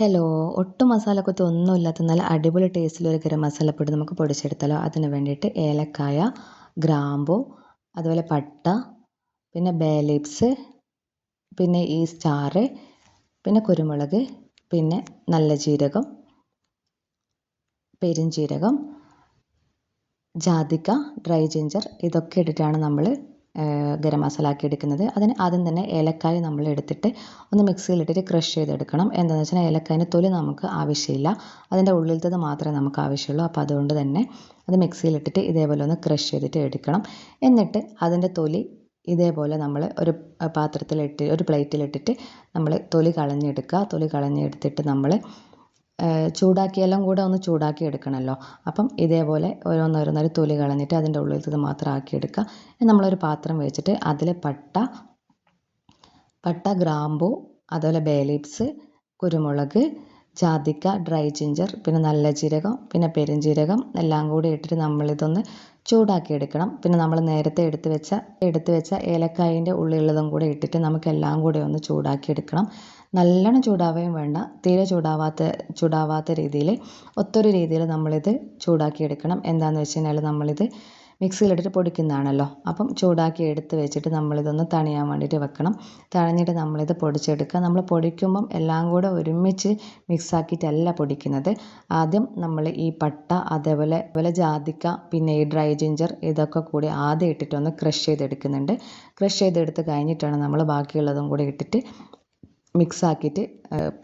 Hello, ഒട്ടും മസാലക്കൊത്ത് ഒന്നുമില്ലാത്ത നല്ല അടിപൊളി ടേസ്റ്റിലൊരു ഗരം മസാലപ്പൊടി നമുക്ക് പൊടിച്ചെടുത്താലോ. അതിന് വേണ്ടിയിട്ട് ഏലക്കായ, ഗ്രാമ്പു, അതുപോലെ പട്ട, പിന്നെ ബേ ലീവ്സ്, പിന്നെ ഈ സ്റ്റാർ, പിന്നെ കുരുമുളക്, പിന്നെ നല്ല ജീരകം, പെരുംജീരകം, ജാതിക്ക, ഡ്രൈ ജിഞ്ചർ ഇതൊക്കെ ഇട്ടിട്ടാണ് നമ്മൾ ഗരം മസാല ആക്കി എടുക്കുന്നത്. അതിന് ആദ്യം തന്നെ ഏലക്കായ നമ്മൾ എടുത്തിട്ട് ഒന്ന് മിക്സിയിലിട്ടിട്ട് ക്രഷ് ചെയ്തെടുക്കണം. എന്താണെന്ന് വെച്ചാൽ ഏലക്കായൻ്റെ തൊലി നമുക്ക് ആവശ്യമില്ല, അതിൻ്റെ ഉള്ളിലത്തത് മാത്രമേ നമുക്ക് ആവശ്യമുള്ളൂ. അപ്പോൾ അതുകൊണ്ട് തന്നെ അത് മിക്സിയിലിട്ടിട്ട് ഇതേപോലെ ഒന്ന് ക്രഷ് ചെയ്തിട്ട് എടുക്കണം. എന്നിട്ട് അതിൻ്റെ തൊലി ഇതേപോലെ നമ്മൾ ഒരു പാത്രത്തിലിട്ട് ഒരു പ്ലേറ്റിലിട്ടിട്ട് നമ്മൾ തൊലി കളഞ്ഞെടുക്കുക. തൊലി കളഞ്ഞെടുത്തിട്ട് നമ്മൾ ചൂടാക്കിയെല്ലാം കൂടെ ഒന്ന് ചൂടാക്കി എടുക്കണമല്ലോ. അപ്പം ഇതേപോലെ ഓരോന്നോരോന്നൊരു തൊലി കളഞ്ഞിട്ട് അതിൻ്റെ ഉള്ളിലത്തത് മാത്രം ആക്കിയെടുക്കുക. നമ്മളൊരു പാത്രം വെച്ചിട്ട് അതിൽ പട്ട, ഗ്രാമ്പു, അതുപോലെ ബേ ലീവ്സ്, കുരുമുളക്, ജാതിക്ക, ഡ്രൈ ജിഞ്ചർ, പിന്നെ നല്ല ജീരകം, പിന്നെ പെരുംജീരകം എല്ലാം കൂടി ഇട്ടിട്ട് നമ്മളിതൊന്ന് ചൂടാക്കി എടുക്കണം. പിന്നെ നമ്മൾ നേരത്തെ എടുത്ത് വെച്ച ഏലക്കായൻ്റെ ഉള്ളിലുള്ളതും കൂടെ ഇട്ടിട്ട് നമുക്കെല്ലാം കൂടെ ഒന്ന് ചൂടാക്കി എടുക്കണം. നല്ലോണം ചൂടാവുകയും വേണ്ട, തീരെ ചൂടാവാത്ത രീതിയിൽ ഒത്തൊരു രീതിയിൽ നമ്മളിത് ചൂടാക്കി എടുക്കണം. എന്താണെന്ന് വെച്ച് കഴിഞ്ഞാൽ നമ്മളിത് മിക്സിയിലിട്ടിട്ട് പൊടിക്കുന്നതാണല്ലോ. അപ്പം ചൂടാക്കി എടുത്ത് വെച്ചിട്ട് നമ്മളിതൊന്ന് തണിയാൻ വേണ്ടിയിട്ട് വെക്കണം. തണിഞ്ഞിട്ട് നമ്മളിത് പൊടിച്ചെടുക്കുക. നമ്മൾ പൊടിക്കുമ്പം എല്ലാം കൂടെ ഒരുമിച്ച് മിക്സാക്കിയിട്ടല്ല പൊടിക്കുന്നത്. ആദ്യം നമ്മൾ ഈ പട്ട, അതേപോലെ ജാതിക്ക, പിന്നെ ഈ ഡ്രൈ ജിഞ്ചർ ഇതൊക്കെ കൂടി ആദ്യം ഇട്ടിട്ടൊന്ന് ക്രഷ് ചെയ്തെടുക്കുന്നുണ്ട്. ക്രഷ് ചെയ്തെടുത്ത് കഴിഞ്ഞിട്ടാണ് നമ്മൾ ബാക്കിയുള്ളതും കൂടി ഇട്ടിട്ട് മിക്സാക്കിയിട്ട്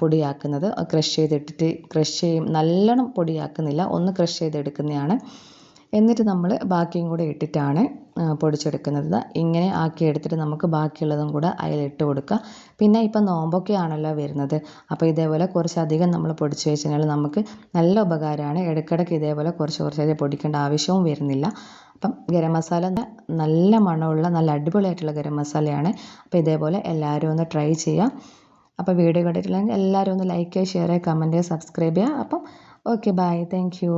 പൊടിയാക്കുന്നത്. ക്രഷ് ചെയ്യും, നല്ലോണം പൊടിയാക്കുന്നില്ല, ഒന്ന് ക്രഷ് ചെയ്തെടുക്കുന്നതാണ്. എന്നിട്ട് നമ്മൾ ബാക്കിയും കൂടെ ഇട്ടിട്ടാണ് പൊടിച്ചെടുക്കുന്നത്. ഇങ്ങനെ ആക്കി എടുത്തിട്ട് നമുക്ക് ബാക്കിയുള്ളതും കൂടെ അതിലിട്ട് കൊടുക്കുക. പിന്നെ ഇപ്പം നോമ്പൊക്കെ ആണല്ലോ വരുന്നത്, അപ്പോൾ ഇതേപോലെ കുറച്ചധികം നമ്മൾ പൊടിച്ച് വെച്ച് കഴിഞ്ഞാൽ നമുക്ക് നല്ല ഉപകാരമാണ്. ഇടയ്ക്കിടയ്ക്ക് ഇതേപോലെ കുറച്ച് പൊടിക്കേണ്ട ആവശ്യവും വരുന്നില്ല. അപ്പം ഗരം മസാല നല്ല മണമുള്ള നല്ല അടിപൊളിയായിട്ടുള്ള ഗരം മസാലയാണ്. അപ്പോൾ ഇതേപോലെ എല്ലാവരും ഒന്ന് ട്രൈ ചെയ്യുക. അപ്പോൾ വീഡിയോ കണ്ടിട്ടില്ലെങ്കിൽ എല്ലാവരും ഒന്ന് ലൈക്ക് ചെയ്യുക, ഷെയർ ചെയ്യുക, കമൻറ്റ് ചെയ്യുക, സബ്സ്ക്രൈബ് ചെയ്യുക. അപ്പം ഓക്കെ, ബൈ, താങ്ക് യു.